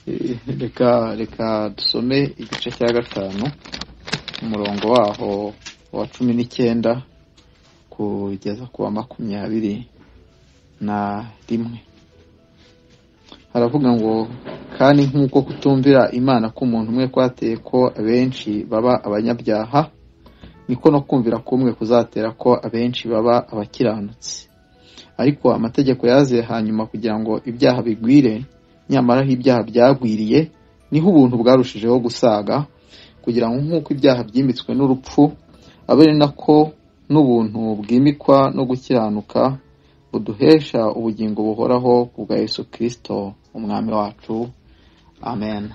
reka dusome igice cya 5 umurongo waho wa 19 kugeza ku wa 21. Haravuga ngo kandi nk'uko kutumvira Imana k'umuntu umwe kwateye ko abenshi baba abanyabyaha, niko no kumvira kumwe kuzatera ko abenshi baba abakiranutsi. Ariko amategeko yaze hanyuma kugira ngo ibyaha bigwire, nyamara aho ibyaha byagwiriye niho ubuntu bwarushijeho gusaga, kugira ngo nk'uko ibyaha byimitswe n'urupfu, abe nako n'ubuntu bwimikwa no gukiranuka buduhesha ubugingo buhoraho kubwa Yesu Kristo umwami wacu. Amen.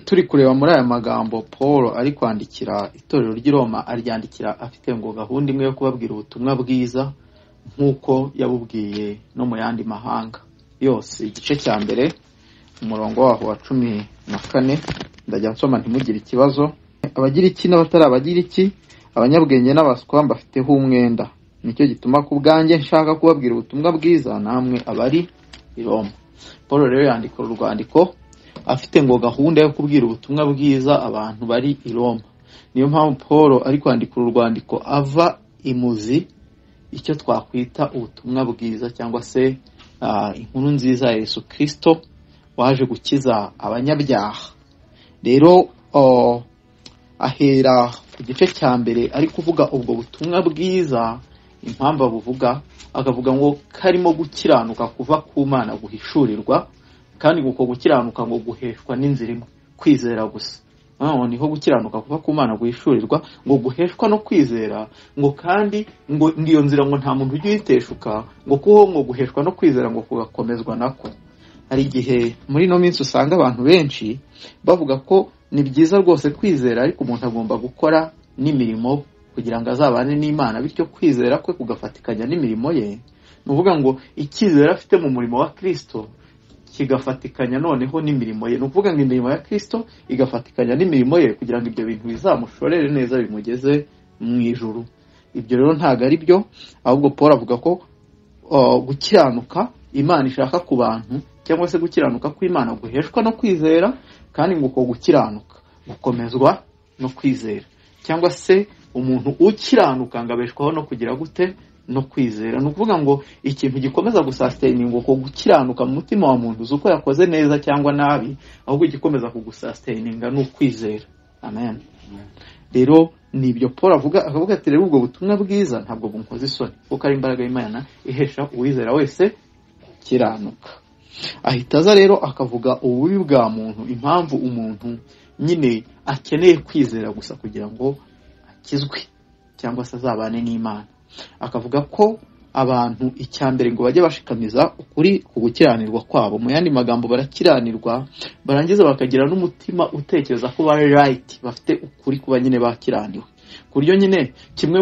Turi kureba muri aya magambo Paul ari kwandikira itorero ry'i Roma, aryandikira afite ngo gahunda imwe yo kubabwira ubutumwa bwiza nk'uko yabubwiye no mu yandi mahanga yose. Igice cya mbere umurongo waho wa 14 ndajya nsoma ntimugire ikibazo. Abagira iki n'abatari abagira iki, abanyabwenge n'abaswa mbafiteho umwenda, nicyo gituma ku bwanjye nshaka kubabwira ubutumwa bwiza namwe abari i Roma. Paul rero yandika urwandiko afite ngo gahunda yo kubwira ubutumwa bwiza abantu bari i Roma. Niyo mpamvu Paul ari kwandika urwandiko ava imuzi icyo twakwita ubutumwa bwiza cyangwa se inkuru nziza ya Yesu Kristo waje gukiza abanyabyaha. Rero ahera ku gice cya mbere ari kuvuga ubwo butumwa bwiza, impamvu buvuga akavuga ngo karimo gukiranuka kuva ku Mana guhishurirwa, kandi uko gukiranuka ngo guheshwa n'inzira imwe, kwizera gusa. Niho gukiranuka kuva ku Mana guhishurirwa, ngo guheshwa no kwizera, ngo kandi ngo iyo nzira ngo nta muntu ujye uyiteshuka, ngo kuho ngo guheshwa no kwizera ngo kugakomezwa nako. Hari igihe muri no minsi usanga abantu benshi bavuga ko ni byiza rwose kwizera, ariko umuntu agomba gukora n'imirimo kugira ngo azabane n'Imana, bityo kwizera kwe kugafatikanya n'imirimo ye. Nuvuga ngo icyizere afite mu murimo wa Kristo kigafatikanya noneho n'imirimo ye. Nuvuga ngo imirimo ya Kristo igafatikanya n'imirimo ye kugira ngo ibyo bintu bizamushorere neza bimugeze mu ijuru. Ibyo rero ntago ari byo, ahubwo Paul avuga ko gukiranuka Imana ishaka ku bantu, cyangwa se gukiranuka kw'Imana guheshwa no kwizera, kandi ngo uko gukiranuka gukomezwa no kwizera, cyangwa se umuntu ukiranuka ngabeshwaho no kugira gute no kwizera. Nukuvuga ngo ikintu gikomeza gusustaininga uko gukiranuka mu mutima wa muntu uko yakoze neza cyangwa nabi, ahubwo gikomeza kugusustaininga no kwizera. Amen. Rero nibyo Paul akavuga ati rero ubwo butumwa bwiza ntabwo bunkoze isoni, kuko ari imbaraga y'Imana ihesha uwizera wese kiranuka. Ahitaza rero akavuga ububi bwa muntu, impamvu umuntu nyine akeneye kwizera gusa kugira ngo akizwe cyangwa se azabane n'Imana. Akavuga ko abantu icyambere ngo bajye bashikamiza ukuri ku gukiranirwa kwabo. Mu yandi magambo barakiranirwa, barangiza bakagira n'umutima utekereza ko bari right, bafite ukuri kuba nyine bakiraniwe. Kuryo nyine kimwe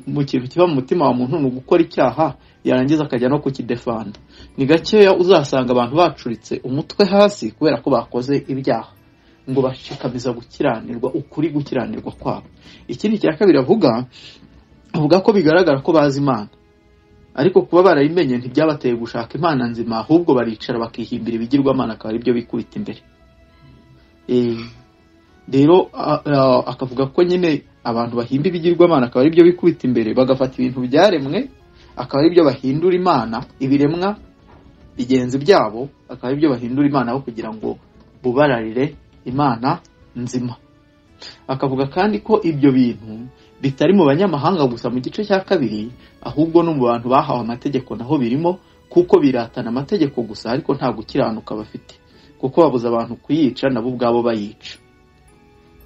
mu kintu kiba mu mutima wa muntu no gukora icyaha, yarangiza akajya no kukidefanda. Ni gakeya uzasanga abantu bacuritse umutwe hasi kubera ko bakoze ibyaha, ngo bashikamiza gukiranirwa ukuri gukiranirwa kwabo. Ikindi cya kabiri avuga ko bigaragara ko bazi Imana, ariko kuba barayimenye ntibyabateye gushaka Imana nzima, ahubwo baricara bakihimbira ibigirwamana akaba ari byo bikubita imbere. Rero akavuga ko nyine abantu bahimba ibigirwamana akaba ari byo bikubita imbere, bagafata ibintu byaremwe akaba ari byo bahindura Imana, ibiremwa bigenzi byabo akaba ari byo bahindura Imana aho kugira ngo bubararire Imana nzima. Akavuga kandi ko ibyo bintu bitari mu banyamahanga gusa mu gice cya kabiri, ahubwo no mu bantu bahawe amategeko naho birimo, kuko biratana amategeko gusa ariko nta gukiranuka bafite, kuko babuza abantu kuyica nabo ubwabo bayica.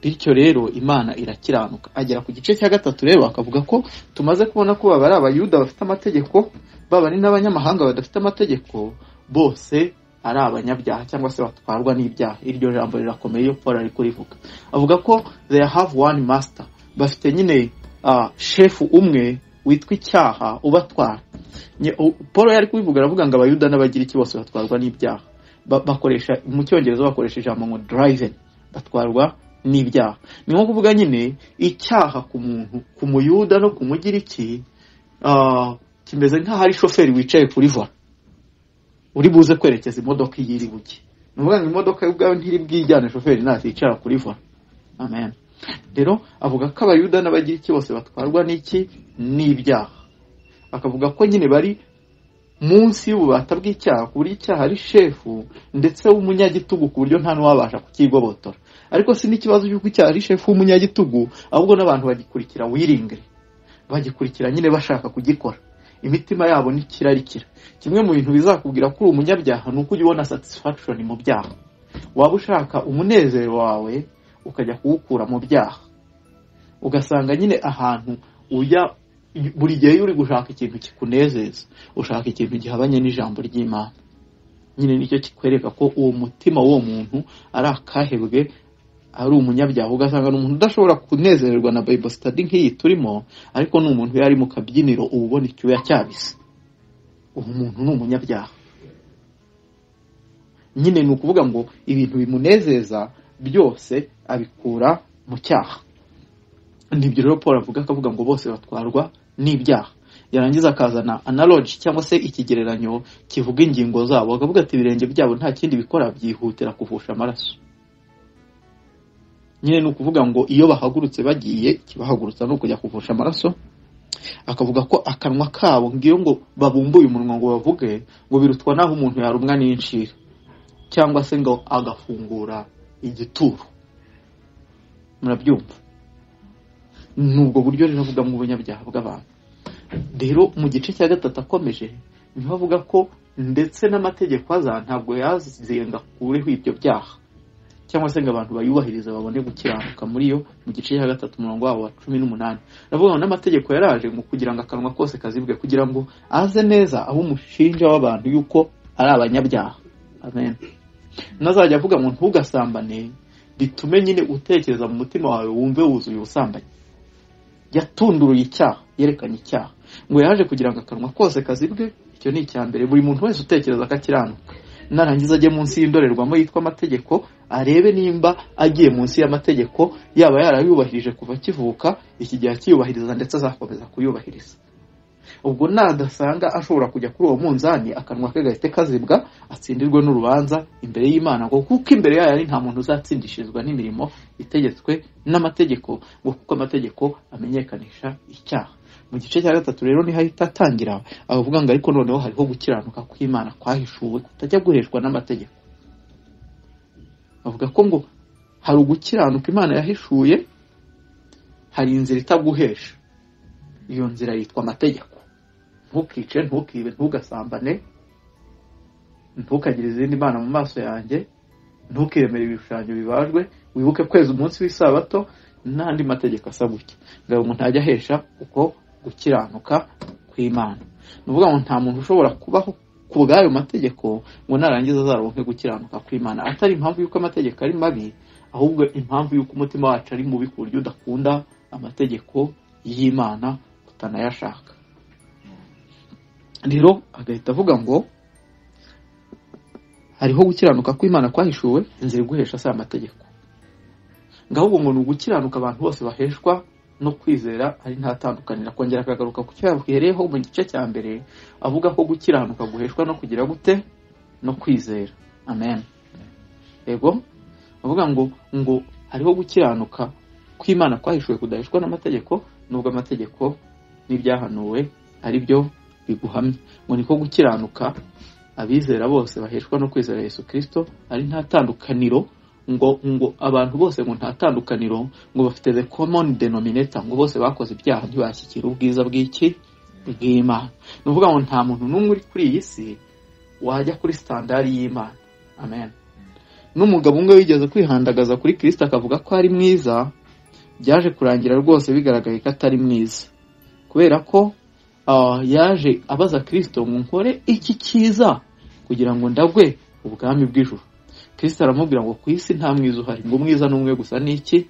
Bityo rero Imana irakiranuka. Agera ku gice cya 3 rero akavuga ko tumaze kubona ko baba ari abayuda bafite amategeko, baba ni n'abanyamahanga badafite amategeko, bose ari abanyabyaha cyangwa se batwarwa n'ibyaha. Iryo jambo rirakomeye iyo Paul ari kurivuga. Avuga ko they have one master, bafite nyine chef umwe witwa icyaha ubatwara. Paul yari kubivuga aravuga ngo abayuda n'abagira iki bose batwarwa n'ibyaha. Bakoresha mu cyongereza bakoresha ijambo ngo driven, batwarwa n'ibyaha. Ni nko kuvuga nyine icyaha ku muntu, ku muyuda no ku mugira iki kimeze nk'aho ari shoferi wicaye kuri vola. uri buze kwerekeza imodoka iyiri buke. Ni ukuvuga ngo imodoka y'ubwawe ntiri bwijyane, shoferi ntiyicara kuri vola. Amen. Rero avuga ko abayuda n'abagiriki bose batwarwa n'iki? N'ibyaha. Akavuga ko nyine bari munsi y'ububata bw'icyaha, ku buryo icyaha ari shefu ndetse w'umunyagitugu, ku buryo nta n'uwabasha kukigobotora. Ariko si n'ikibazo cy'uko icyaha ari shefu w'umunyagitugu, ahubwo n'abantu bagikurikira wiringire, bagikurikira nyine bashaka kugikora. Imitima yabo nikirarikira. Kimwe mu bintu bizakubwira ko uri umunyabyaha ni uko ujya ubona satisfaction mu byaha. Waba ushaka umunezero wawe ukajya kuwukura mu byaha, ugasanga nyine ahantu ujya buri gihe uri gushaka ikintu kikunezeza, ushaka ikintu gihabanye n'ijambo ry'Imana. Nyine nicyo kikwereka ko uwo mutima w'uwo muntu ari akahebwe, ari umunyabyaha. Ugasanga ni umuntu udashobora kunezererwa na Bible study nk'iyi turimo, ariko ni umuntu yari mu kabyiniro uba ubona icyuya cyabise. Uwo muntu ni umunyabyaha. Nyine ni ukuvuga ngo ibintu bimunezeza byose abikura mu cyaha. Nibyo rero Paul akavuga ngo bose batwarwa n'ibyaha. Yarangiza akazana analogy cyangwa se ikigereranyo kivuga ingingo zabo, akavuga ati ibirenge byabo nta kindi bikora byihutira kuvusha amaraso. Nyine ni ukuvuga ngo iyo bahagurutse bagiye, kibahagurutsa no kujya kuvusha amaraso. Akavuga ko akanwa kabo ngiyo ngo babumbuye umunwa ngo bavuge, ngo birutwa naho umuntu yarumwa n'inshira cyangwa se ngo agafungura igituro. Murabyumva? Nubwo buryo rero avuga mu bunyabyaha bw'abantu. Rero mu gice cya gatatu akomeje niho avuga ko ndetse n'amategeko aza ntabwo yazizenga kureho ibyo byaha, cyangwa se ngo abantu bayubahirize babone gukiranuka muri yo. Mu gice cya gatatu umurongo wabo wa 18 navuga ngo n'amategeko yaraje mu kugira ngo akanwa kose kazibwe, kugira ngo aze neza aho umushinja w'abantu yuko ari abanyabyaha. Amen. Nazajya avuga ngo ntugasambane, bitume nyine utekereza mu mutima wawe wumve wuzuye ubusambanyi. Yatunduruye icyaha, yerekanye icyaha, ngo yaje kugira ngo akanwa kose kazibwe. Icyo ni icya mbere. Buri muntu wese utekereza ko akiranuka narangiza ajye munsi y'indorerwamo yitwa amategeko, arebe nimba agiye munsi y'amategeko yaba yarayubahirije kuva kivuka, iki gihe akiyubahiriza ndetse azakomeza kuyubahiriza. Ubwo nadasanga ashobora kujya kuri uwo munzani, akanwa ke gahite kazibwa, atsindirwe n'urubanza imbere y'Imana, ngo kuko imbere yayo ari nta muntu uzatsindishirizwa n'imirimo itegetswe n'amategeko, ngo kuko amategeko amenyekanisha icyaha. Mu gice cya gatatu rero niho ahita atangira avuga ngo ariko noneho hariho gukiranuka kw'Imana kwahishuwe kutajya guheshwa n'amategeko. Avuga ko ngo hari ugukiranuka Imana yahishuye, hari inzira itaguhesha. Iyo nzira yitwa amategeko. Ntukice, ntukibe, ntugasambane, ntukagire izindi mana mu maso yanjye, ntukemere ibishushanyo bibajwe, wibuke kweza umunsi w'isabato, n'andi mategeko asaba gutya. Ngo umuntu ajya ahesha uko gukiranuka kw'Imana. Nuvuga ngo nta muntu ushobora kubaho ku bw'ayo mategeko ngo narangiza azaronke gukiranuka kw'Imana. Atari impamvu yuko amategeko ari mabi, ahubwo impamvu yuko umutima wacu ari mubi ku buryo udakunda amategeko y'Imana, utanayashaka. Rero agahita avuga ngo hariho gukiranuka kw'Imana kwahishuwe, inzira iguhesha sa amategeko. Ngahubwo ngo n'ugukiranuka abantu bose baheshwa no kwizera ari nta tandukanira. Kongera akagaruka ku cyo yavuhereyeho mu gice cya mbere, avuga ko gukiranuka guheshwa no kugira gute? No kwizera. Amen. Yego, avuga ngo hariho gukiranuka kw'Imana kwahishuwe kudaheshwa n'amategeko, nubwo amategeko n'ibyahanuwe ari byo biguhamya. Ngo niko gukiranuka abizera bose baheshwa no kwizera Yesu Kristo ari nta tandukaniro. Ngo abantu bose ngo nta tandukaniro, ngo bafite the common denominator, ngo bose bakoze ibyaha ntibashyikira ubwiza bw'iki? Bw'Imana. Nuvuga ngo nta muntu n'umwe uri kuri iyi si wajya kuri standard y'Imana. Amen. N'umugabo umwe wigeze kwihandagaza kuri Kristo akavuga ko ari mwiza, byaje kurangira rwose bigaragaye ko atari mwiza, kubera ko yaje abaza Kristo ngo nkore iki cyiza kugira ngo ndagwe ubwami bw'ijuru. Kristo aramubwira ngo ku isi nta mwiza uhari, ngo mwiza n'umwe gusa ni iki?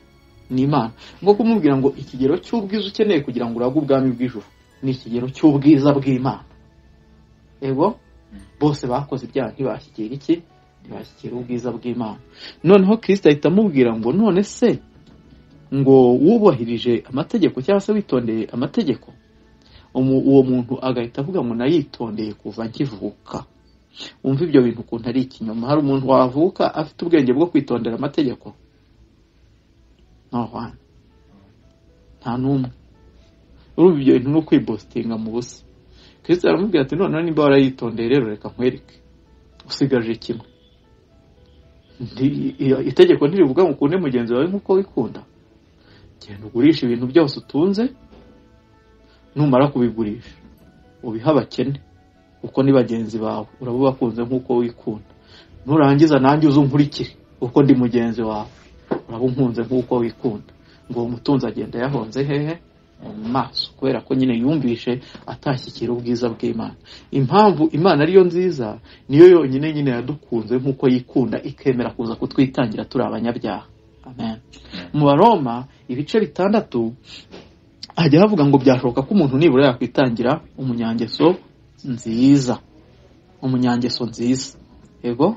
Ni Imana. Ngo kumubwira ngo ikigero cy'ubwiza ukeneye kugira ngo uragwe ubwami bw'ijuru ni ikigero cy'ubwiza bw'Imana. Ego bose bakoze ibyaha ntibashyikira iki? Ntibashyikira ubwiza bw'Imana. Noneho Kristo ahita amubwira ngo none se ngo wubahirije amategeko cyangwa se witondeye amategeko? Uwo muntu agahita avuga ngo nayitondeye kuva nkivuka. wumva ibyo bintu ukuntu ari ikinyoma. Hari umuntu wavuka afite ubwenge bwo kwitondera amategeko? nta n'umwe. Urumva ibyo bintu no kwibostinga mu busa. Kristo aramubwira ati none niba warayitondeye rero reka nkwereke, usigaje kimwe. Itegeko ntirivuga ngo ukunde mugenzi wawe nk'uko wikunda. Genda ugurisha ibintu byose utunze, numara kubigurisha ubiha abakene uko ni bagenzi bawe, uraba bakunze nk'uko wikunda. Nurangiza nanjye uzunkurikire uko ndi mugenzi wawe, uraba unkunze nk'uko wikunda. Ngo umutunzi agenda yahonze hehe? Mu maso, kubera ko nyine yumvishe atashyikira ubwiza bw'Imana. Impamvu Imana ariyo nziza niyo yonyine nyine yadukunze nk'uko yikunda, ikemera kuza kutwitangira turi abanyabyaha. Amen. Mu Baroma ibice 6 hajya havuga ngo byashoboka ko umuntu nibura yakwitangira umunyangeso nziza. Umunyangeso nziza. Yego?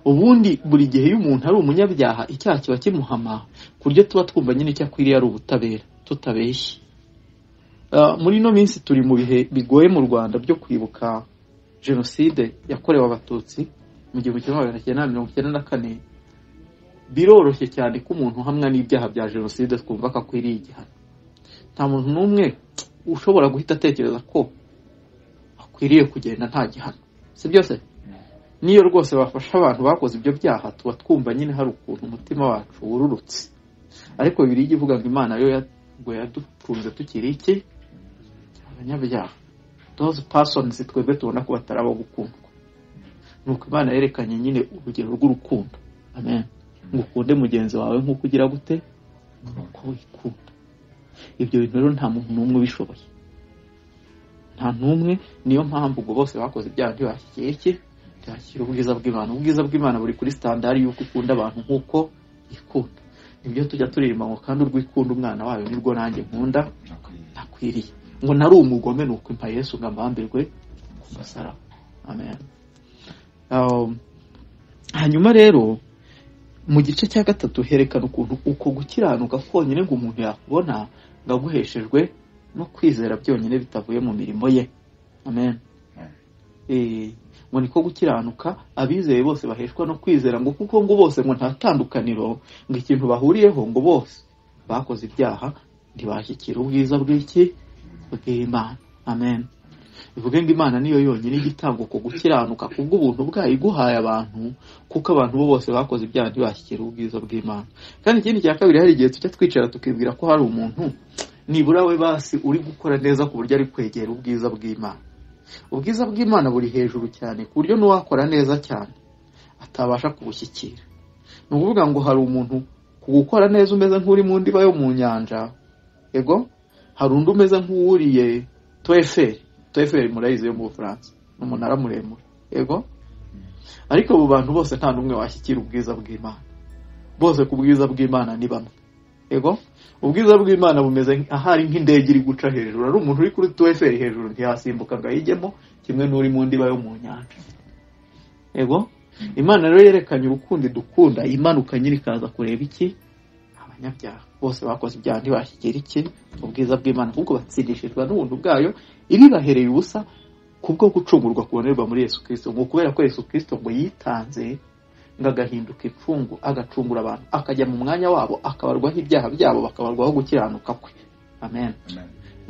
Ubundi buri gihe iyo umuntu ari umunyabyaha icyaha kiba kimuhama, kuryo tuba twumva nyine cyakwiriye ari ubutabera, tutabeshye. Muri no minsi turi mu bihe bigoye mu Rwanda byo kwibuka jenoside yakorewe abatutsi mu 1994. Biroroshye cyane ko umuntu hamwe n'ibyaha bya jenoside twumva ko akwiriye igihano. Nta muntu n'umwe ushobora guhita atekereza ko akwiriye kugenda nta gihano, si byose? Niyo rwose bafasha abantu bakoze ibyo byaha tuba twumva nyine hari ukuntu umutima wacu wururutse. Ariko Bibiliya ivuga ngo Imana yo yadukunze tukiri iki? Abanyabyaha. Those persons twebwe tubona ko bataraba gukundwa. Nuko Imana yerekanye nyine urugero rw'urukundo. Amen. Ngo ukunde mugenzi wawe nk'uko ugira gute? Nuko wikunda. Ibyo bintu rero nta muntu n'umwe ubishoboye. Nta n'umwe. Niyo mpamvu ngo bose bakoze ibyaha ntibashyikiye iki? Byakira ubwiza bw'Imana. Ubwiza bw'Imana buri kuri standard y'uko ukunda abantu nk'uko ikunda. Nibyo tujya turirimba ngo kandi urwikunda umwana wayo nirwo nanjye nkunda nakwiriye. Ngo nari umugome nuko impa Yesu ngambambirwe ku musaraba. Amen. Hanyuma rero mu gice cya 3 herekana ukuntu uko gukiranuka konyine ngo umuntu yakubona ngaguheshejwe no kwizera byonyine bitavuye mu mirimo ye. Amen. Ngo niko gukiranuka abizeye bose baheshwa no kwizera, ngo kuko ngo bose ngo nta tandukaniro, ngo ikintu bahuriyeho ngo bose bakoze ibyaha ntibashyikira ubwiza bw'iki? Bw'Imana. Amen. Bivuga ngo Imana niyo yonyine igitanga uko gukiranuka kubw'ubuntu bwayo iguhaye abantu, kuko abantu bo bose bakoze ibyaha ntibashyikira ubwiza bw'Imana. Kandi ikindi cya kabiri, hari igihe tujya twicara tukibwira ko hari umuntu nibura we basi uri gukora neza ku buryo ari kwegera ubwiza bw'Imana. Ubwiza bw'Imana buri hejuru cyane ku buryo n'uwakora neza cyane atabasha kubushyikira. Ni ukuvuga ngo hari umuntu kugukora neza umeze nk'uri mu ndiba yo mu nyanja, yego, hari undi umeze nk'uwuriye Toeferi murayizi yo mu Bufaransa, n'umunara muremure, yego. Ariko abo bantu bose nta n'umwe washyikira ubwiza bw'Imana. Bose ku bwiza bw'Imana ni bamwe, yego. Ubwiza bw'Imana bumeze ahari nk'indege iri guca hejuru. Ari umuntu uri kuri Toeferi hejuru ntiyasimbuka ngo ayijyemo, kimwe n'uri mu ndiba yo mu nyanja, yego. Imana rero yerekanye urukundo dukunda, imanuka nyiri kaza kureba iki? Abanyabyaha bose bakoze ibyaha ntibashyikira iki? Ubwiza bw'Imana, kuko batsindishijwe n'ubuntu bwayo iribahereye ubusa kubwo gucungurwa kubonerwa muri Yesu Kristo. Ngo kubera ko Yesu Kristo ngo yitanze ngo agahinduka imfungu, agacungura abantu, akajya mu mwanya wabo, akabarwaho ibyaha byabo, bakabarwaho gukiranuka kwe. Amen.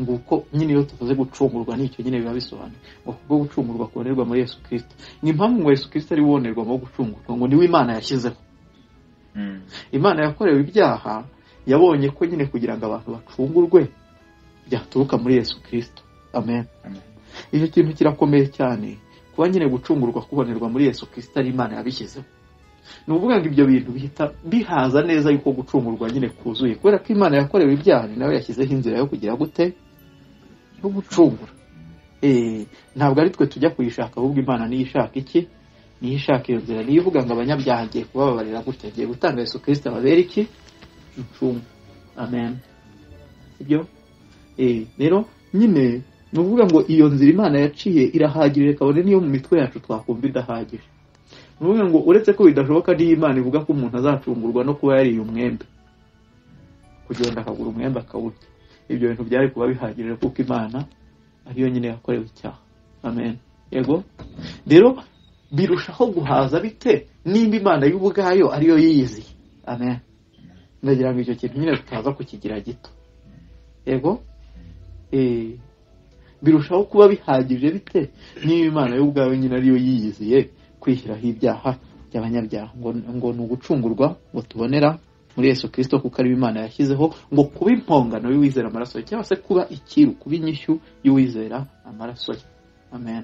Nguko nyine iyo tuvuze gucungurwa nicyo nyine biba bisobanuye, ngo kubwo gucungurwa kubonerwa muri Yesu Kristo. Ni impamvu ngo Yesu Kristo ari wonerwa mu gucungurwa, ngo niwe Imana yashyizeho. Imana yakorewe ibyaha yabonye ko nyine kugira ngo abantu bacungurwe byaturuka muri Yesu Kristo. Amen. Icyo kintu kirakomeye cyane, kuba nyine gucungurwa kubonerwa muri Yesu Kristo ari Imana yabishyizeho. Ni ukuvuga ngo ibyo bintu bihita bihaza neza yuko gucungurwa nyine kuzuye, kubera ko Imana yakorewe ibyaha ni nawe yashyizeho inzira yo kugira gute? Yo gucungura. Ntabwo ari twe tujya kuyishaka, ahubwo Imana niyo ishaka iki? Niyo ishaka iyo nzira. Niyo ivuga ngo abanyabyaha agiye kubabarira gute? Agiye gutanga Yesu Kristo ababera iki? Incungu. Amen. Ibyo rero nyine ni ukuvuga ngo iyo nzira Imana yaciye irahagirira, kabone niyo mu mitwe yacu twakumva idahagije. Ni ukuvuga ngo uretse ko bidashoboka niyo Imana ivuga ko umuntu azacungurwa no kuba yariye umwembe, kugenda akagura umwembe akawurya, ibyo bintu byari kuba bihagirira kuko Imana ariyo nyine yakorewe icyaha. Amen. yego. Rero birushaho guhaza bite nimba Imana y'ubwayo ariyo yiyiziye. Amen. Ndagira ngo icyo kintu nyine tutaza kukigira gito, yego. Birushaho kuba bihagije bite niba Imana y'ubwayo nyine ariyo yiyiziye kwishyiraho ibyaha by'abanyabyaha, ngo ni ugucungurwa ngo tubonera muri Yesu Kristo, kuko ari Imana yashyizeho ngo kuba impongano y'uwizera amaraso ye, cyangwa se kuba ikiru, kuba inyishyu y'uwizera amaraso ye. Amen.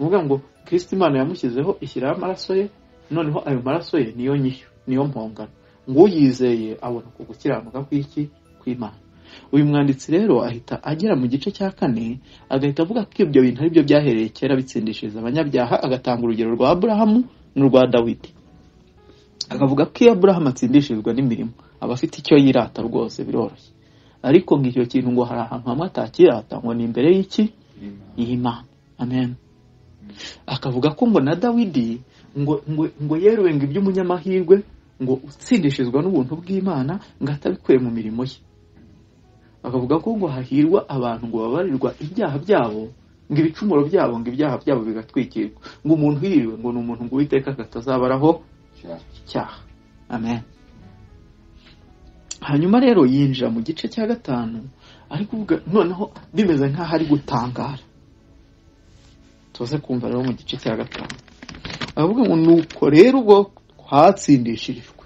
Uvuga ngo Kristo Imana yamushyizeho ishyiraho amaraso ye, noneho ayo maraso ye niyo nyishyu, niyo mpongano, ngo uyizeye abona ku gukiranuka kw'iki kw'Imana. Uyu mwanditsi rero ahita agera mu gice cya 4 agahita avuga ko ibyo bintu ari byo byahereye kera bitsindishiriza abanyabyaha, agatanga urugero rwa Aburahamu n'urwa Dawidi. Akavuga ko iyo Aburahamu atsindishirizwa n'imirimo aba afite icyo yirata rwose biroroshye, ariko ngicyo kintu ngo hari ahantu hamwe atakirata, ngo ni imbere y'iki y'Imana. Amen. Akavuga ko ngo na Dawidi ngo yeruwe ngo iby'umunyamahirwe ngo utsindishirizwa n'ubuntu bw'Imana ngo atabikuye mu mirimo ye. Akavuga ko ngo hahirwa abantu ngo babarirwa ibyaha byabo, ngo ibicumuro byabo, ngo ibyaha byabo bigatwikirwa, ngo umuntu hiriwe ngo ni umuntu ngo Uwiteka atazabaraho icyaha. Amen. Hanyuma rero yinjira mu gice cya 5 ari kuvuga noneho bimeze nk'aho ari gutangara. Tuze kumva rero mu gice cya 5 avuga ngo nuko rero ubwo twatsindishirijwe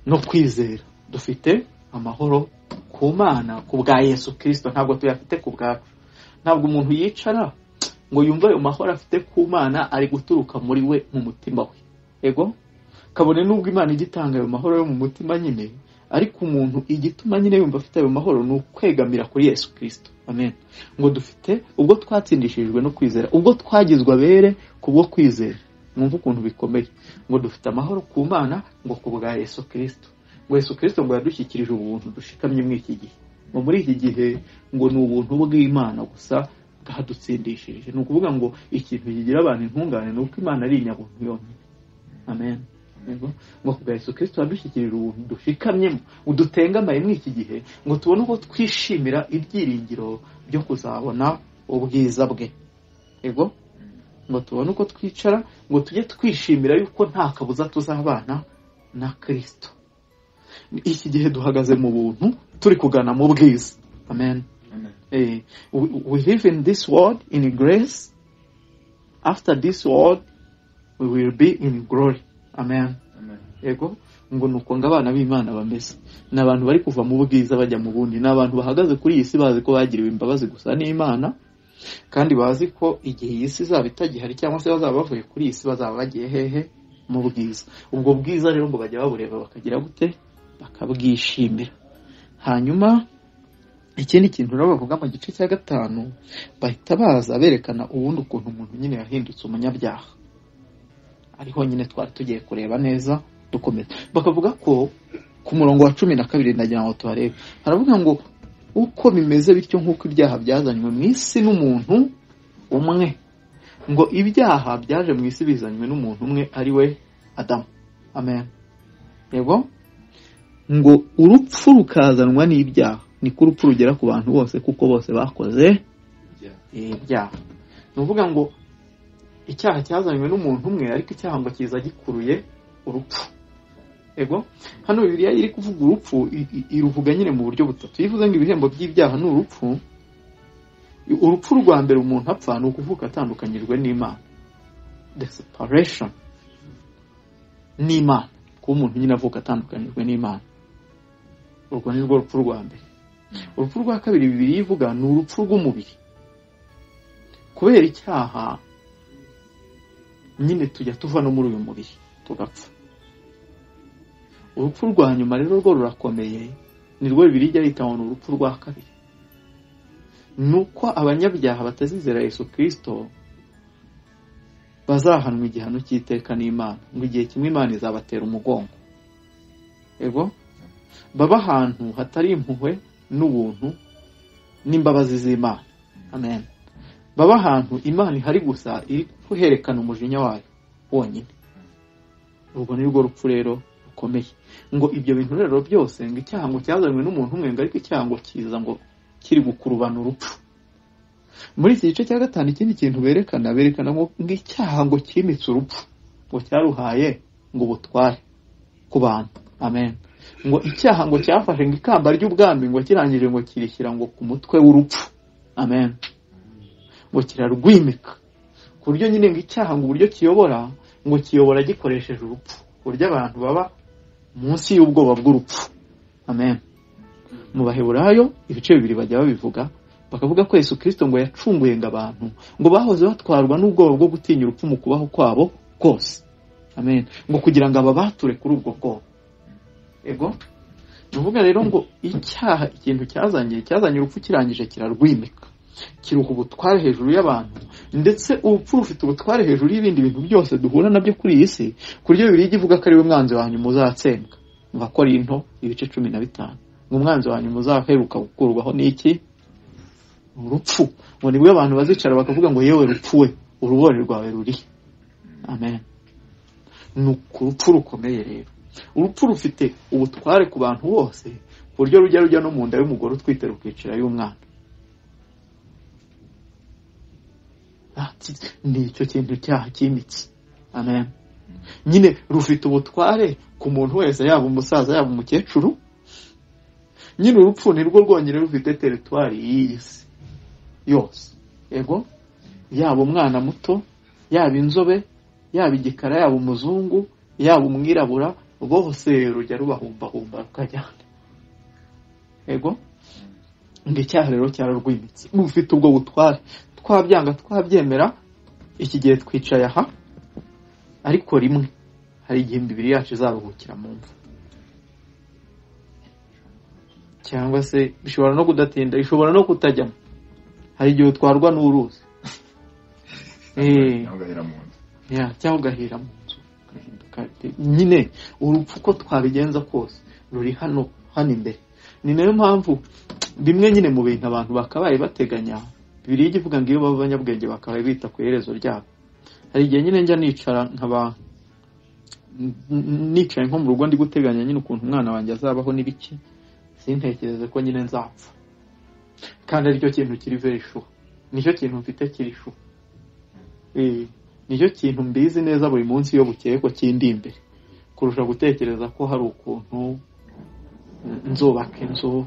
no kwizera dufite amahoro ku Mana ku bwa Yesu Kristo. Ntabwo tuyafite ku bwacu. Ntabwo umuntu yicara ngo yumva ayo mahoro afite ku Mana ari guturuka muri we mu mutima we, yego. Kabone nubwo Imana igitanga ayo mahoro yo mu mutima nyine, ariko umuntu igituma nyine yumva afite ayo mahoro ni ukwegamira kuri Yesu Kristo. Amen. Ngo dufite ubwo twatsindishirijwe no kwizera, ubwo twagizwe abere kubwo kwizera. Mwumva ukuntu bikomeye, ngo dufite amahoro ku Mana ngo ku bwa Yesu Kristo. Ngo Yesu Kristo ngo yadushyikirije ubuntu dushikamye muri iki gihe. Ngo muri iki gihe ngo ni ubuntu bw'Imana gusa bwadutsindishirije. Ni ukuvuga ngo ikintu kigira abantu intungane ni uko Imana ari inyabuntu yonyine. Amen. Ngo ku bwa Yesu Kristo yadushyikirije ubuntu dushikamyemo, udutengamaye muri iki gihe, ngo tubone uko twishimira ibyiringiro byo kuzabona ubwiza bwe. Yego. Ngo tubone uko twicara, ngo tujye twishimira yuko nta kabuza tuzabana na Kristo. Iki gihe duhagaze mu buntu turi kugana mu bwiza. Amen. We live in this world in grace. After this world we will be in glory. Amen. Yego. Ngo nuko ngabana b'Imana bameze n'abantu bari kuva mu bwiza bajya mu bundi, n'abantu bahagaze kuri iyi si bazi ko bagiriwe imbabazi gusa n'Imana, kandi bazi ko igihe iyi si izaba itagihari cyangwa se bazaba bavuye kuri iyi si bazaba bagiye hehe mu bwiza. Ubwo bwiza rero ngo bajya babureba bakagira gute, bakabwishimira. Hanyuma ikindi kintu rero bavuga mu gice cya 5 bahita baza berekana ubundi ukuntu umuntu nyine yahindutse umunyabyaha. Ariho nyine twari tugiye kureba neza dukomeza. Bakavuga ko ku murongo wa 12 ndagira ngo tuharebe, haravuga ngo uko bimeze bityo nk'uko ibyaha byazanywe mu isi n'umuntu umwe, ngo ibyaha byaje mu isi bizanywe n'umuntu umwe ari we Adamu. Amen. Yego. Ngo urupfu rukazanwa n'ibyaha, niko urupfu rugera ku bantu bose kuko bose bakoze ibyaha. Ni ukuvuga ngo icyaha cyazanywe n'umuntu umwe, ariko icyaha ngo kiza gikuruye urupfu. Ego. Hano Bibiliya iri kuvuga urupfu iruvuga nyine mu buryo butatu. Yivuze ngo ibihembo by'ibyaha ni urupfu. Urupfu rwa mbere umuntu apfa ni ukuvuka atandukanyijwe n'Imana, the separation n'Imana, ko umuntu nyine avuka atandukanyijwe n'Imana. Urwo ni rwo rupfu rwa mbere. Urupfu rwa kabiri Bibiliya ivuga ni urupfu rw'umubiri. Kubera icyaha nyine tujya tuva no muri uyu mubiri tugapfa. Urupfu rwa nyuma rero rwo rurakomeye, ni rwo Bibiliya yitaho ni urupfu rwa kabiri. Nuko abanyabyaha batazizera Yesu Kristo bazahanwa igihano cy'iteka n'Imana, ngo igihe kimwe Imana izabatera umugongo. Ego. Baba ahantu hatari impuhwe n'ubuntu n'imbabazi z'Imana. Amen. Baba ahantu Imana ihari gusa iri kuherekana umujinya wayo wonyine. Ubwo ni rwo rupfu rero rukomeye. Ngo ibyo bintu rero byose, ngo icyaha ngo cyazanywe n'umuntu umwe, ngo ariko icyaha ngo kiza ngo kiri gukurubana urupfu. muri iki gice cya gatanu ikindi kintu berekana ngo icyaha ngo cyimitse urupfu ngo cyaruhaye ngo ubutware ku bantu. Amen. Ngo icyaha ngo cyafashe ngo ikamba ry'ubwami ngo kirangije ngo kirishyira ngo ku mutwe w'urupfu. Amen. Ngo kirarwimika ku buryo nyine ngo icyaha ngo uburyo kiyobora ngo kiyobora gikoresheje urupfu, ku buryo abantu baba munsi y'ubwoba bw'urupfu. Amen. Mu Baheburayo ibice bibiri bajya babivuga, bakavuga ko Yesu Kristo ngo yacunguye ngo abantu ngo bahoze batwarwa n'ubwoba bwo gutinya urupfu mu kubaho kwabo kose. Amen. Ngo kugira ngo ababature kuri ubwo bwoba. Ego nuvuga rero ngo icyaha ikintu cyazanye urupfu kirangije kirarwimika, kiruha ubutware hejuru y'abantu, ndetse urupfu rufite ubutware hejuru y'ibindi bintu byose duhura nabyo kuri iyi si, ku buryo Bibiliya ivuga ko ari we mwanzi wanyu muzatsembwa. Mu Bakorinto ibice 15 ngo umwanzi wanyu muzaheruka gukurwaho n'iki? Urupfu. Ngo nibwo abantu bazicara bakavuga ngo yewe rupfu we urubori rwawe ruri. Amen. Nuko urupfu rukomeye rero. Urupfu rufite ubutware ku bantu bose, ku buryo rujya no mu nda y'umugore utwite rukicira y'umwana. Ni icyo kintu cyaha cyimitse. Amen. Nyine rufite ubutware ku muntu wese, yaba umusaza yaba umukecuru. Nyine urupfu ni rwo rwonyine rufite teritwari y'isi yose. Ego yaba umwana muto, yaba inzobe, yaba igikara, yaba umuzungu, yaba umwirabura, bose rujya rubahumbahumba rukajyana. Ego ngo icyaha rero cyararwimitse, rufite ubwo butware. Twabyanga twabyemera, iki gihe twicaye aha, ariko rimwe hari igihe imibiri yacu izaruhukira mu mva, cyangwa se bishobora no kudatinda, ishobora no kutajyamo. Hari igihe utwarwa n'uruzi cyangwa ugahera mu nzu. Nyine urupfu ko twabigenza kose ruri hano imbere. Ni nayo mpamvu bimwe nyine mu bintu abantu bakabaye bateganya, Bibiliya ivuga ngo iyo baba abanyabwenge bakabaye bita ku iherezo ryabo. Hari igihe nyine njya nicaye nko mu rugo ndi guteganya nyine ukuntu umwana wanjye azabaho n'ibiki, sintekereze ko nyine nzapfa, kandi aricyo kintu kiri very sure, nicyo kintu mfite kiri sure. Nicyo kintu mbizi neza buri munsi iyo bukeye ko kindi imbere, kurusha gutekereza ko hari ukuntu nzubaka inzu,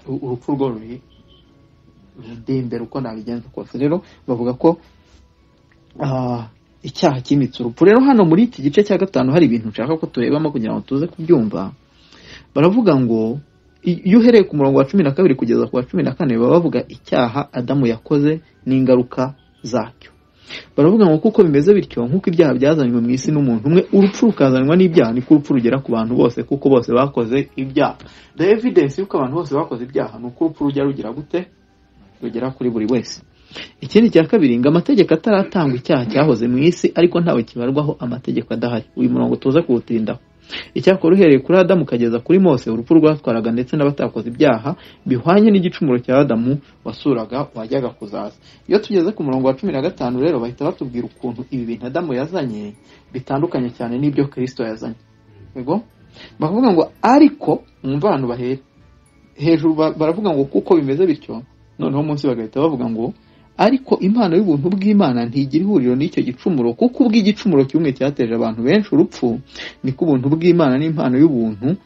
urupfu rwo ruri ndi imbere uko nabigenza kose. Rero bavuga ko icyaha cyimitse urupfu. Rero hano muri iki gice cya gatanu hari ibintu nshaka ko turebamo kugira ngo tuze kubyumva. Baravuga ngo iyo uhereye ku murongo wa 12 kugeza ku wa 14 baba bavuga icyaha Adamu yakoze n'ingaruka zacyo. Baravuga ngo kuko bimeze bityo, nkuko ibyaha byazanywe mu isi n'umuntu umwe, urupfu rukazanwa n'ibyaha, niko urupfu rugera ku bantu bose kuko bose bakoze ibyaha. The evidence yuko abantu bose bakoze ibyaha nuko urupfu rujya rugira gute? Rugera kuri buri wese. Ikindi cya kabiri, ngo amategeko ataratangwa icyaha cyahoze mu isi, ariko ntawe kibarwaho amategeko adahari. Uyu murongo tuza kuwutindaho. Icyakora uhereye kuri Adamu kageza kuri Mose, urupfu rwatwaraga ndetse n'abatakoze ibyaha bihwanye n'igicumuro cya Adamu wasuraga wajyaga kuzaza. Iyo tugeze ku murongo wa 15 rero bahita batubwira ukuntu ibi bintu Adamu yazanye bitandukanye cyane n'ibyo Kristo yazanye. Yego bavuga ngo ariko umva abantu bahera hejuru baravuga ngo kuko bimeze bityo, noneho munsi bagahita bavuga ngo ariko impano y'ubuntu bw'Imana ntigira ihuriro n'icyo gicumuro, kuko ubw'igicumuro kimwe cyateje abantu benshi urupfu, niko ubuntu bw'Imana n'impano y'ubuntu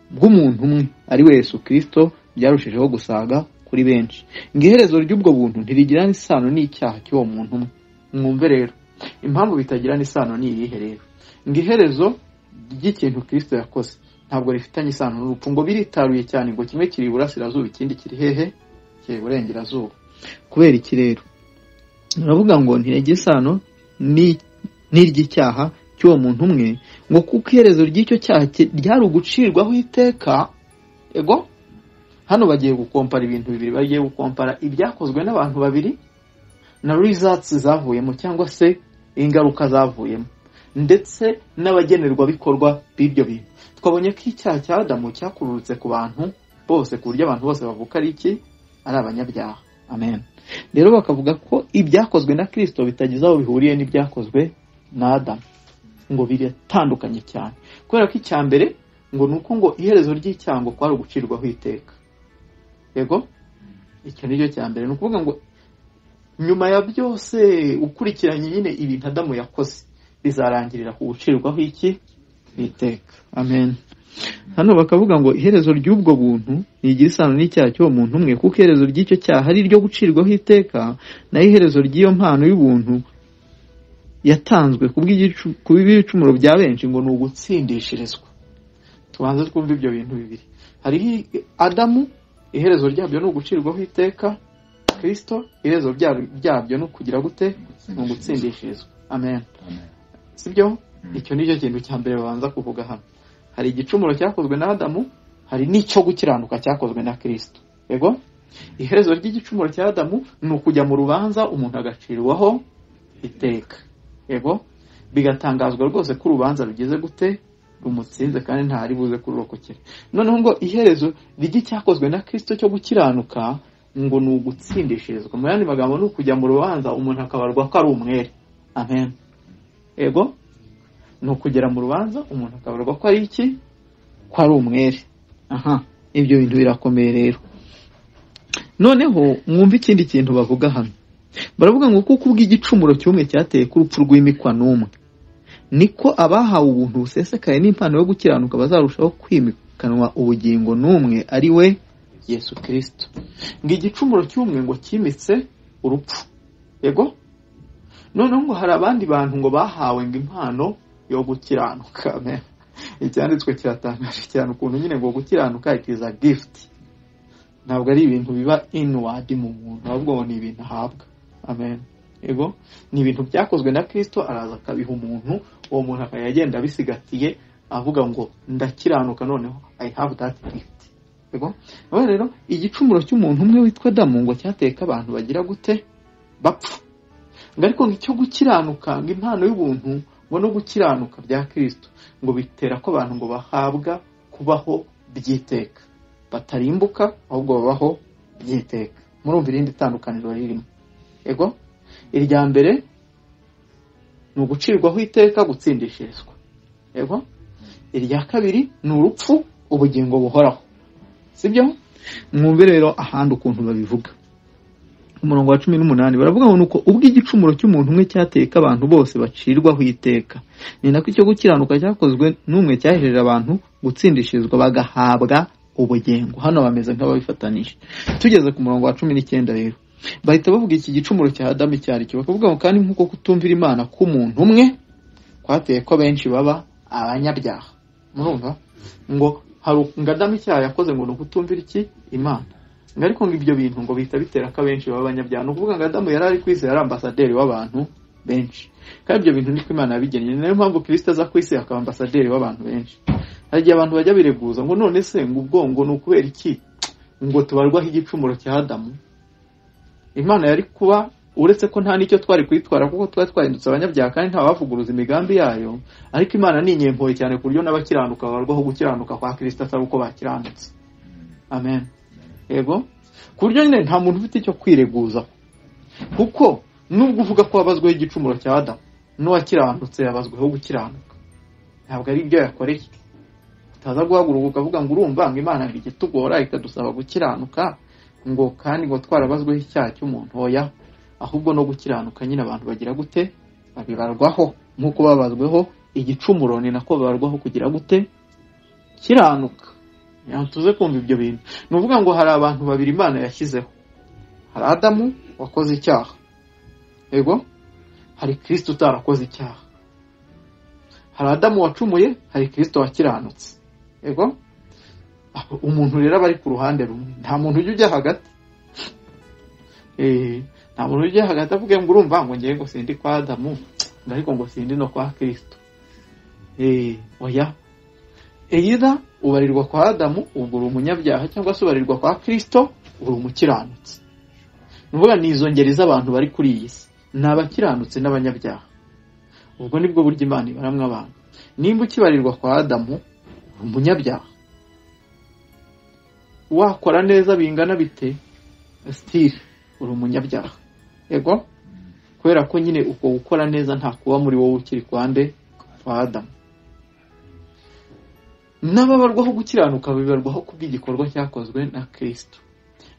bw'umuntu umwe ari we Yesu Kristo byarushijeho gusaga kuri benshi. Ngo iherezo ry'ubwo buntu ntirigirana isano n'icyaha cy'uwo muntu umwe. Mwumve rero impamvu bitagirana isano ni irihe rero? Ngo iherezo ry'ikintu Kristo yakoze ntabwo rifitanye isano n'urupfu, ngo biritaruye cyane, ngo kimwe kiri iburasirazuba ikindi kiri hehe? Kiri iburengerazuba. Kubera iki rero? Baravuga ngo ntirege isano n'iry'icyaha cy'uwo muntu umwe, ngo kuko iherezo ry'icyo cyaha ryari ugucirwaho iteka. Ego hano bagiye gukompara ibintu bibiri, bagiye gukompara ibyakozwe n'abantu babiri na results zavuyemo, cyangwa se ingaruka zavuyemo, ndetse n'abagenerwa bikorwa b'ibyo bintu. Twabonye ko icyaha cya Adamu cyakururutse ku bantu bose, ku buryo abantu bose bavuka ari iki? Ari abanyabyaha. Amen. Rero bakavuga ko ibyakozwe na Kristo bitagize aho bihuriye n'ibyakozwe na Adamu, ngo biratandukanye cyane. Kubera ko icya mbere ngo nuko ngo iherezo ry'icyango kwari ugucirwaho iteka. Yego icyo nicyo cya mbere. Nukuvuga ngo nyuma ya byose ukurikiranye nyine ibintu Adamu yakoze bizarangirira ku gucirwaho iki iteka. Amen. Hano bakavuga ngo iherezo ry'ubwo buntu nigira isano n'icyaha cy'uwo muntu umwe, kuko iherezo ry'icyo cyaha ari ryo gucirwaho iteka, naho iherezo ry'iyo mpano y'ubuntu yatanzwe kubw'ibicumuro bya benshi ngo ni ugutsindishirizwa. Tubanze twumva ibyo bintu bibiri. Hariho Adamu, iherezo ryabyo ni ugucirwaho iteka. Kristo, iherezo ryabyo ni ukugira gute? Ni ugutsindishirizwa. Amen. Sibyo? Icyo nicyo kintu cya mbere babanza kuvuga hano. Hari igicumuro cyakozwe na Adamu, hari n'icyo gukiranuka cyakozwe na Kristo. Yego? Iherezo ry'igicumuro cya Adamu ni ukujya mu rubanza, umuntu agacirwaho iteka. Yego? Bigatangazwa rwose ko urubanza rugeze gute? Rumutsinze kandi ntari buze kurokokera. Noneho ngo iherezo ry'icyakozwe na Kristo cyo gukiranuka ngo ni ugutsindishirizwa. Mu yandi magambo ni ukujya mu rubanza, umuntu akabarwa ko ari umwere. Amen. Yego? Ni ukugera mu rubanza, umuntu akabarwa ko ari iki? Ko ari umwere. Aha, ibyo bintu birakomeye rero. Noneho mwumva ikindi kintu bavuga hano. Baravuga ngo kuko ubw'igicumuro cy'umwe cyateye ku rupfu rw'imikwa n'umwe, niko abahawe ubuntu busesekaye n'impano yo gukiranuka bazarushaho kwimikanwa ubugingo n'umwe, ari we Yesu Kristo. Ngo igicumuro cy'umwe ngo kimitse urupfu. Yego? Noneho ngo hari abandi bantu ngo bahawe ngo impano yo gukiranuka. Amen. Icyanditswe kiratangaje cyane ukuntu nyine ngo gukiranuka it is a gift. Ntabwo ari ibintu biba inward mu muntu, ahubwo ni ibintu ahabwa. Amen. Yego? Ni ibintu byakozwe na Kristo, araza akabiha umuntu, uwo muntu akayagenda bisigatiye avuga ngo ndakiranuka, noneho I have that gift. Yego? Aho rero igicumuro cy'umuntu umwe witwa Adamu ngo cyateka abantu bagira gute? Bapfa. Ngo ariko icyo gukiranuka, ngo impano y'ubuntu ngo no gukiranuka bya Kristo ngo bitera ko abantu ngo bahabwa kubaho byiteka, batarimbuka ahubwo babaho byiteka. Murumva irindi tandukaniro ririmo. Ego? Irya mbere ni ugucirwaho iteka, gutsindishirizwa. Ego? Irya kabiri ni urupfu, ubugingo buhoraho. Sibyo? Mwumve rero ahandi ukuntu babivuga. Umurongo wa 18 baravuga ngo nuko ubw'igicumuro cy'umuntu umwe cyateka abantu bose bacirwaho iteka, ni nako icyo gukiranuka cyakozwe n'umwe cyahereje abantu gutsindishirizwa bagahabwa ubugingo. Hano bameze nk'ababifatanije. Tugeze ku murongo wa 19 rero bahita bavuga iki gicumuro cya Adamu cyari cyo, bakavuga ngo kandi nk'uko kutumvira Imana k'umuntu umwe kwateye ko benshi baba abanyabyaha. Murumva ngo hari Adamu icyaha yakoze ngo no kutumvira iki Imana. Ariko ngo ibyo bintu ngo bihita bitera ko benshi baba abanyabyaha. No kuvuga ngo Adamu yari ari kwisi, yari ambasaderi w'abantu benshi, kandi ibyo bintu niko Imana yabigennye. Niyo mpamvu Kristo aza kwisi akaba ambasaderi w'abantu benshi. Hari igihe abantu bajya bireguza ngo none se ngo ubwongo ni ukubera iki ngo tubarwaho igicumuro cya Adamu. Imana yari kuba uretse ko nta nicyo twari kwitwara, kuko twari twahindutse abanyabyaha kandi nta bavuguruza imigambi yayo, ariko Imana ni inyempuhwe cyane ku buryo n'abakiranuka babarwaho gukiranuka kwa Kristo atari uko bakiranutse. Amen. Yego? Ku buryo nyine nta muntu ufite icyo kwireguza, kuko nubwo uvuga ko wabazweho igicumuro cya Adamu, n'uwakiranutse yabazweho gukiranuka. Ntabwo ari ibyo yakoreye. Utaza guhaguruka ukavuga ngo urumva ngo Imana ngo igitugora ikadusaba gukiranuka, ngo kandi ngo twarabazweho icyaha cy'umuntu. Oya, ahubwo no gukiranuka nyine abantu bagira gute? Babibarwaho. Nk'uko babazweho igicumuro, ni nako babarwaho kugira gute? Kiranuka. Tuze kumva ibyo bintu. Ni uvuga ngo hari abantu babiri Imana yashyizeho. Hari Adamu wakoze icyaha. Yego? Hari Kristo utarakoze icyaha. Hari Adamu wacumuye, hari Kristo wakiranutse. Yego? Umuntu rero bari ku ruhande rumwe. Nta muntu ujya hagati. Nta muntu ujya hagati avuga ngo urumva ngo ngiye ngo sindi kwa Adamu, ariko ngo sindi no kwa Kristo. Oya. Either ubarirwa kwa Adamu ubwo uri umunyabyaha, cyangwa se ubarirwa kwa Kristo uri umukiranutsi. Nuvuga ni izo ngeri z'abantu bari kuri iyi si, n'abakiranutse n'abanyabyaha. Ubwo nibwo buryo Imana ibaramwe abantu. Nimba ukibarirwa kwa Adamu uri umunyabyaha, wakora neza bingana bite, still uri umunyabyaha. Yego? Kubera ko nyine uko gukora neza nta kuba muri wowe ukiri kwande kwa Adamu. N'ababarwaho gukiranuka bibarwaho kubw'igikorwa cyakozwe na Kristo.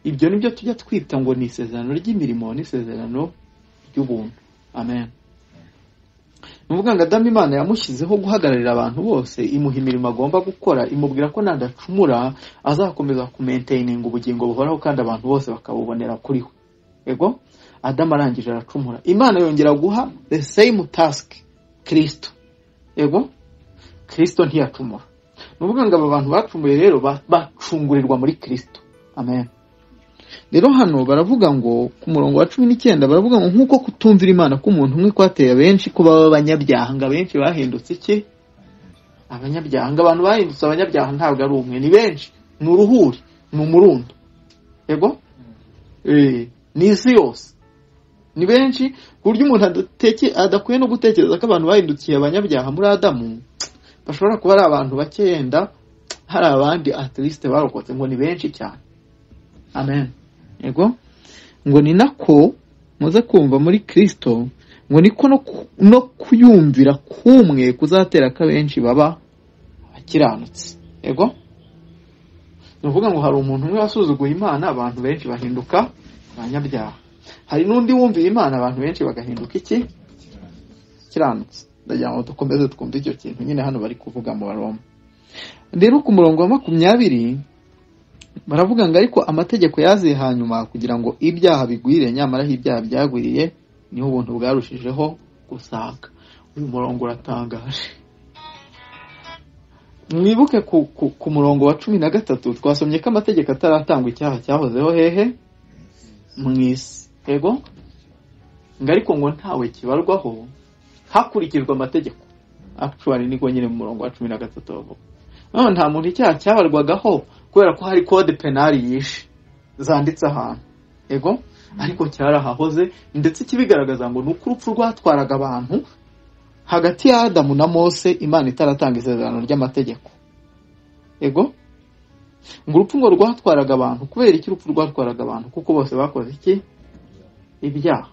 ibyo nibyo tujya twita ngo ni isezerano ry'imirimo n'isezerano ry'ubuntu. Amen. Nuvuga ngo Adamu Imana yamushyizeho guhagararira abantu bose, imuha imirimo agomba gukora, imubwira ko nadacumura azakomeza kumaintaininga ubugingo buhoraho kandi abantu bose bakabubonera kuri we. Ego Adamu arangije aracumura, Imana yongera guha the same task Kristo. Ego Kristo ntiyacumura. Nuvuga ngo aba bantu bacumuye rero bacungurirwa muri Kristo. Amen. Rero hano baravuga ngo ku murongo wa 19 baravuga ngo nkuko kutumvira Imana k'umuntu umwe kwateye benshi kuba abanyabyaha, ngo benshi bahindutse iki? Abanyabyaha. Abantu bahindutse abanyabyaha ntabwo ari umwe, ni benshi, ni uruhuri, ni umurundo. Ego ni isi yose, ni benshi ku buryo umuntu adakwiye no gutekereza ko abantu bahindukiye abanyabyaha muri Adamu bashobora kuba ari abantu bake, yenda hari abandi at least barokotse, ngo ni benshi cyane. Amen. Ego ngo ni nako muze kumva muri Kristo, ngo niko no kuyumvira kumwe kuzatera ka benshi baba abakiranutsi. Ego nuvuga ngo hari umuntu umwe wasuzuguye Imana, abantu benshi bahinduka abanyabyaha. Hari n'undi wumviye Imana, abantu benshi bagahinduka iki? Kiranutsi. Ndagira ngo dukomeze twumve icyo kintu nyine hano bari kuvuga mu Baroma. Rero ku murongo wa 20 baravuga ngo ariko amategeko yaziye hanyuma kugira ngo ibyaha bigwire, nyamara ibyaha byagwiriye niho ubuntu bwarushijeho gusaga. Uyu murongo uratangaje. Mwibuke ku murongo wa 13 twasomye ko amategeko ataratangwa icyaha cyahozeho hehe? Mu isi. Ego ngo ariko ngo ntawe kibarwaho hakurikijwe amategeko. Actually niko nyine mu murongo wa 13 bavuga. Nta muntu icyaha cyabarwagaho kubera ko hari code penal yishe zanditse ahantu. Ego ariko cyarahahoze, ndetse kibigaragaza ngo nuko urupfu rwatwaraga abantu hagati ya Adamu na Mose, Imana itaratanga isezerano ry'amategeko. Ego ngo urupfu ngo rwatwaraga abantu. Kubera iki urupfu rwatwaraga abantu? Kuko bose bakoze iki? Ibyaha.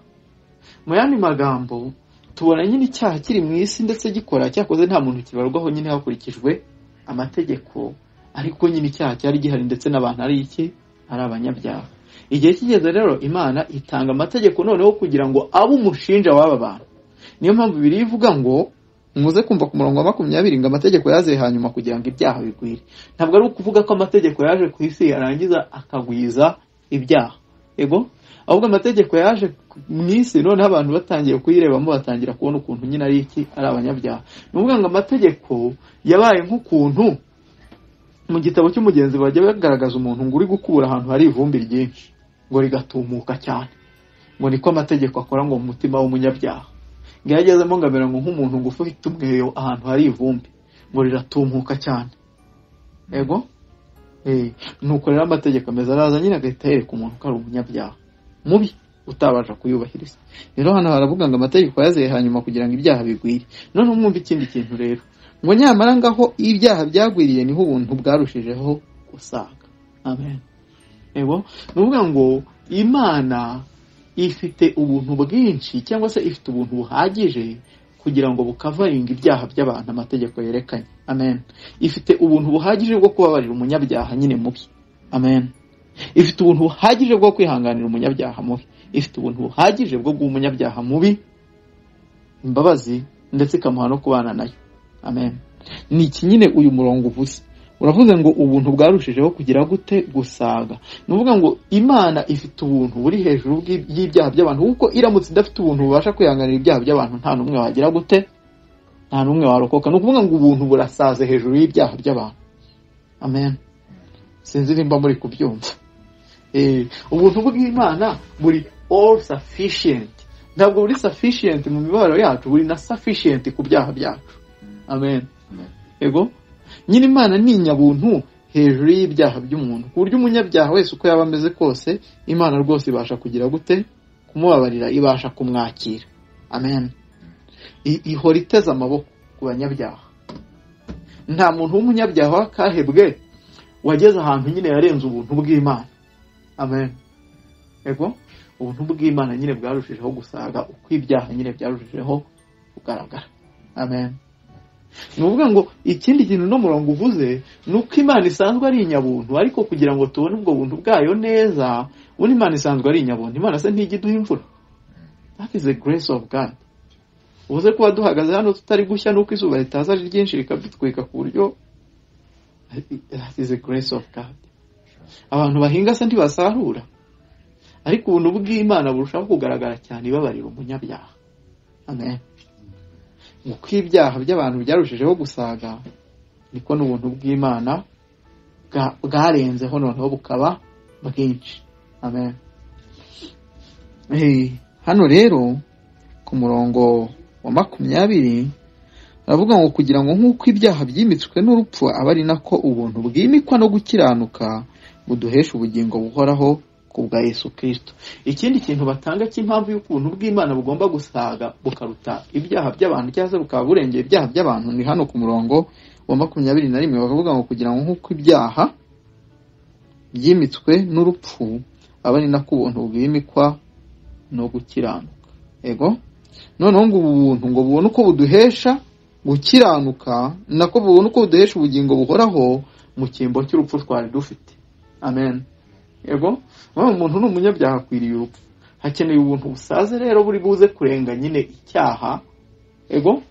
Mu yandi magambo tubona nyine icyaha kiri mu isi ndetse gikora, cyakoze nta muntu kibarwaho nyine hakurikijwe amategeko, ariko nyine icyaha cyari gihari ndetse n'abantu ari iki? Ari abanyabyaha. Igihe kigeze rero Imana itanga amategeko noneho kugira ngo abe umushinja w'aba bantu. Niyo mpamvu Bibiliya ivuga ngo muze kumva ku murongo wa 20 ngo amategeko yaze hanyuma kugira ngo ibyaha bigwire. Ntabwo ari ukuvuga ko amategeko yaje ku isi yarangiza akagwiza ibyaha. Ego ahubwo amategeko yaje mu isi noneho abantu batangiye kuyirebamo, batangira kubona ukuntu nyine ari iki? Ari abanyabyaha. Nuvuga ngo amategeko yabaye nk'ukuntu mu gitabo cy'umugenzi bajya bagaragaza umuntu ngo uri gukura ahantu hari ivumbi ryinshi ngo rigatumuka cyane, ngo niko amategeko akora ngo mu mutima w'umunyabyaha. Ngiyagezemo ngamera ngo nk'umuntu ngo ufite umweyo ahantu hari ivumbi ngo riratumuka cyane. Ego nuko rero amategeko ameza araza nyine agahita yereka umuntu ko ari umunyabyaha mubi utabasha kuyubahiriza. Rero hano haravuga ngo amategeko yazeye hanyuma kugira ngo ibyaha bigwire. None umwumva ikindi kintu rero ngo nyamara ngaho ibyaha byagwiriye niho ubuntu bwarushijeho gusaga. Amen. Ego nuvuga ngo Imana ifite ubuntu bwinshi cyangwa se ifite ubuntu buhagije kugira ngo bukavaringa ibyaha by'abantu amategeko yerekanye. Amen. Ifite ubuntu buhagije bwo kubabarira umunyabyaha nyine mubi. Amen. Ifite ubuntu buhagije bwo kwihanganira umunyabyaha mubi. Ifite ubuntu buhagije bwo guha umunyabyaha mubi imbabazi ndetse ikamuha no kubana nayo. Amen. Ni iki nyine uyu murongo uvuze? Uravuze ngo ubuntu bwarushijeho kugira gute? Gusaga. Nuvuga ngo Imana ifite ubuntu buri hejuru y'ibyaha by'abantu, kuko iramutse idafite ubuntu bubasha kwihanganira ibyaha by'abantu nta numwe wagira gute? Nta numwe warokoka. Nukuvuga ngo ubuntu burasaze hejuru y'ibyaha by'abantu. Amen. Sinzi nimba muri kubyumva. Ubuntu bw'Imana buri all sufficient. Ntabwo buri sufficient mu mibabaro yacu, buri na sufficient ku byaha byacu. Amen. Ego nyine Imana ni nyabuntu hejuru y'ibyaha by'umuntu, ku buryo umunyabyaha wese uko yaba ameze kose Imana rwose ibasha kugira gute? Kumubabarira, ibasha kumwakira. Amen. Ihora iteze amaboko ku banyabyaha. Nta muntu w'umunyabyaha wakahebwe wageze ahantu nyine yarenze ubuntu bw'Imana. Amen. Ego ubuntu bw'Imana nyine bwarushijeho gusaga uko ibyaha nyine byarushijeho kugaragara. Amen. ni ukuvuga ngo ikindi kintu no murongo uvuze ni uko Imana isanzwe ari inyabuntu, ariko kugira ngo tubone ubwo buntu bwayo neza, ubundi Imana isanzwe ari inyabuntu. Imana se ntijya iduha imvura? That is the grace of God. Ubuze kuba duhagaze hano tutari gushya nuko izuba ritaza ari ryinshi rikadutwika ku buryo, that is the grace of God. Abantu bahinga se ntibasarura, ariko ubuntu bw'Imana burushaho kugaragara cyane ibabarira umunyabyaha. Amen. Uko ibyaha by'abantu byarushijeho gusaga, niko n'ubuntu bw'Imana bwarenzeho noneho bukaba bwinshi. Amen. Hano rero ku murongo wa 20 aravuga ngo kugira ngo nk'uko ibyaha byimitswe n'urupfu aba ari nako ubuntu bwimikwa no gukiranuka buduhesha ubugingo buhoraho ku bwa Yesu Kristo. Ikindi kintu batanga cy'impamvu y'ukuntu bw'Imana bugomba gusaga bukaruta ibyaha by'abantu cyangwa bukaba burengeye ibyaha by'abantu, ni hano ku murongo wa 21 bakavuga ngo kugira ngo nk'uko ibyaha byimitswe n'urupfu aba ari nako ubuntu bwimikwa no gukiranuka. Ego noneho ngo ubuntu ngo bubone uko buduhesha gukiranuka, nako bubone uko buduhesha ubugingo buhoraho mu cyimbo cy'urupfu twari dufite. Amen. Ego umuntu n'umunyabyaha akwiriye urupfu, hakeneye ubuntu busaze rero buri buze kurenga nyine icyaha. Ego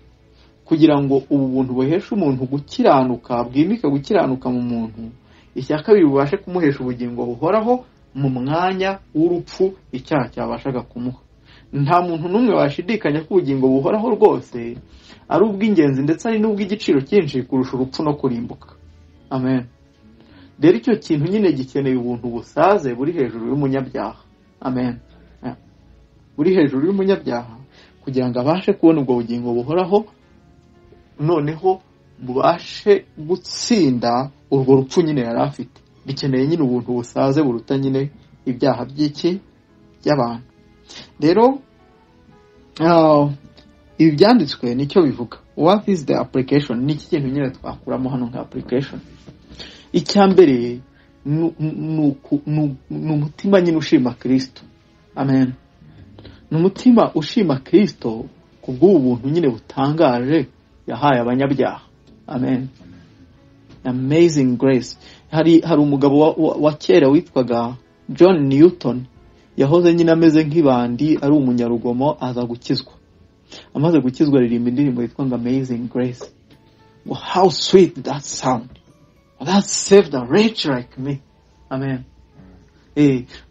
kugira ngo ubu buntu buheshe umuntu gukiranuka, bwimika gukiranuka mu muntu, icya kabiri bubashe kumuhesha ubugingo buhoraho mu mwanya w'urupfu icyaha cyabashaga kumuha. Nta muntu n'umwe washidikanya ko ubugingo buhoraho rwose ari ubw'ingenzi ndetse ari n'ubw'igiciro cyinshi kurusha urupfu no kurimbuka. Amen. Rero icyo kintu nyine gikeneye ubuntu busaze buri hejuru y'umunyabyaha. Amen. Buri hejuru y'umunyabyaha kugira ngo abashe kubona ubwo bugingo buhoraho, noneho bubashe gutsinda urwo rupfu nyine yari afite. Bikeneye nyine ubuntu busaze buruta nyine ibyaha by'abantu. Rero ibi byanditswe nicyo bivuga. What is the application? Ni iki kintu nyine twakuramo hano nka application? Icya mbere ni umutima nyine ushima Kristo. Amen. Ni umutima ushima Kristo kubw'ubu buntu nyine butangaje yahaye abanyabyaha. Amen. Amazing grace. Hari umugabo wa kera witwaga John Newton, yahoze nyine ameze nk'ibandi, ari umunyarugomo, aza gukizwa. Amaze gukizwa aririmba indirimbo yitwa ngo Amazing Grace. Well, how sweet that sound. That saved a wretch like me. Amen.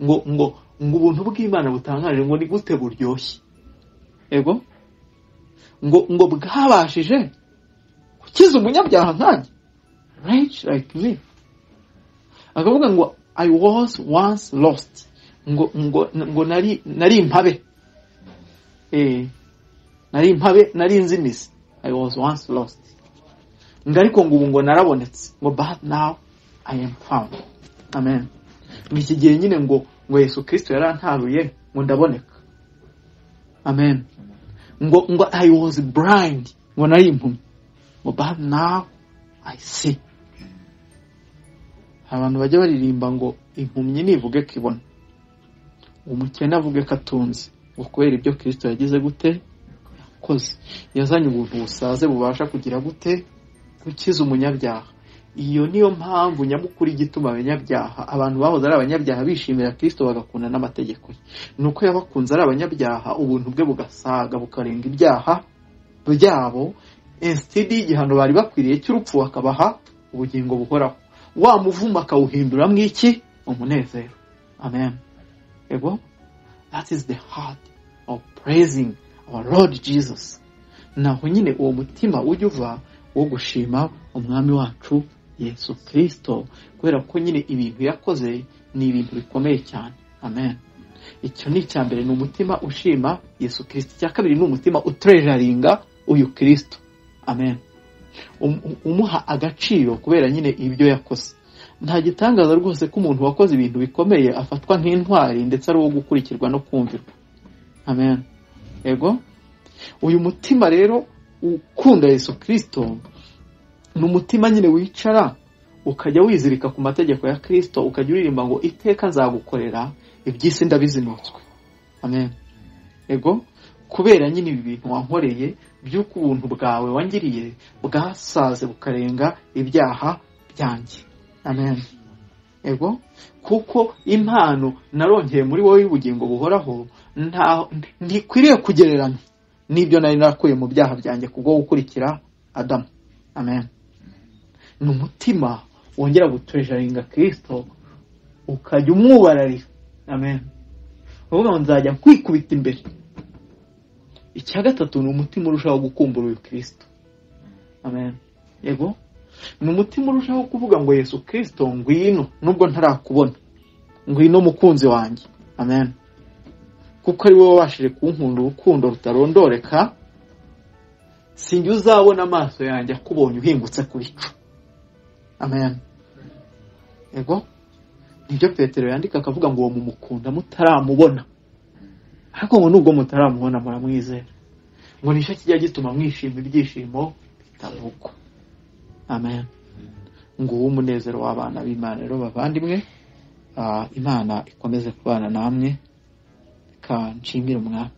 Ngo ubuntu bw'Imana butangaje ngo ni gute buryoshye. Ego ngo bwabashije gukiza umunyabyaha nkanjye, wretch like me. Akavuga ngo I was once lost. Ngo nari impabe. Nari inzimizi. I was once lost. Ariko ngo narabonetse. Ngo but now I am found. Amen. Iki gihe nyine ngo Yesu Kristo yarantaruye ngo ndaboneka. Amen. Ngo I was blind. Ngo nari impumyi. Ngo but now I see. Abantu bajya baririmba ngo impumyi nivuge kibona, umukene avuge ko atunze, ngo kubera ibyo Kristo yagize gute yakoze. Yazanye ubuntu busaze bubasha kugira gute gukiza umunyabyaha. Iyo niyo mpamvu nyamukuru igituma abanyabyaha, abantu bahoze ari abanyabyaha bishimira Kristo bagakunda n'amategeko ye. Nuko yabakunze ari abanyabyaha, ubuntu bwe bugasaga bukarenga ibyaha byabo, instead y'igihano bari bakwiriye cy'urupfu bakabaha ubugingo buhoraho. Wa muvuma akawuhindura mwiki umunezero. Amen. Ego, that is the heart of praising our Lord Jesus. Naho nyine uwo mutima ujya uva wo gushima umwami wacu Yesu Kristo, kubera ko nyine ibintu yakoze ni ibintu bikomeye cyane. Amen. Icyo ni icya mbere, ni umutima ushima Yesu Kristo. Icya kabiri ni umutima utreasuringa uyu Kristo. Amen. Umuha agaciro kubera nyine ibyo yakoze. Nta gitangaza rwose ko umuntu wakoze ibintu bikomeye afatwa nk'intwari ndetse ari uwo gukurikirwa no kumvirwa. Amen. Ego uyu mutima rero ukunda Yesu Kristo ni umutima nyine wicara ukajya wizirika ku mategeko ya Kristo, ukajya uririmba ngo iteka nzagukorera iby'isi ndabizinutswe. Amen. Ego kubera nyine ibi bintu wankoreye by'uko ubuntu bwawe wangiriye bwasaze bukarenga ibyaha byanjye. Amen. Ego kuko impano narongeye muri wowe y'ubugingo buhoraho ntikwiriye kugereranya n'ibyo nari narakuye mu byaha byanjye kubwo gukurikira Adamu. Amen. Ni umutima wongera gutejaringa Kristo ukajya umwubararira. Amen. Uvuga ngo nzajya kwikubita imbere. Icya gatatu ni umutima urushaho gukumbura uyu Kristo. Amen. Yego ni umutima urushaho kuvuga ngo Yesu Kristo ngwino nubwo ntarakubona, ngwino mukunzi wanjye. Amen. Kuko ari wowe wabashije kunkunda urukundo rutarondoreka, sinjye uzabona amaso yanjye akubonye uhingutse ku bicu. Amen. Ego nibyo Petero yandika akavuga ngo uwo mumukunda mutaramubona, ariko ngo nubwo mutaramubona muramwizera, ngo nicyo kijya gituma mwishima ibyishimo bitavugwa. Amen. Ngo umunezero w'abana b'Imana rero bavandimwe, Imana ikomeze kubana namwe, kanshimira umwami.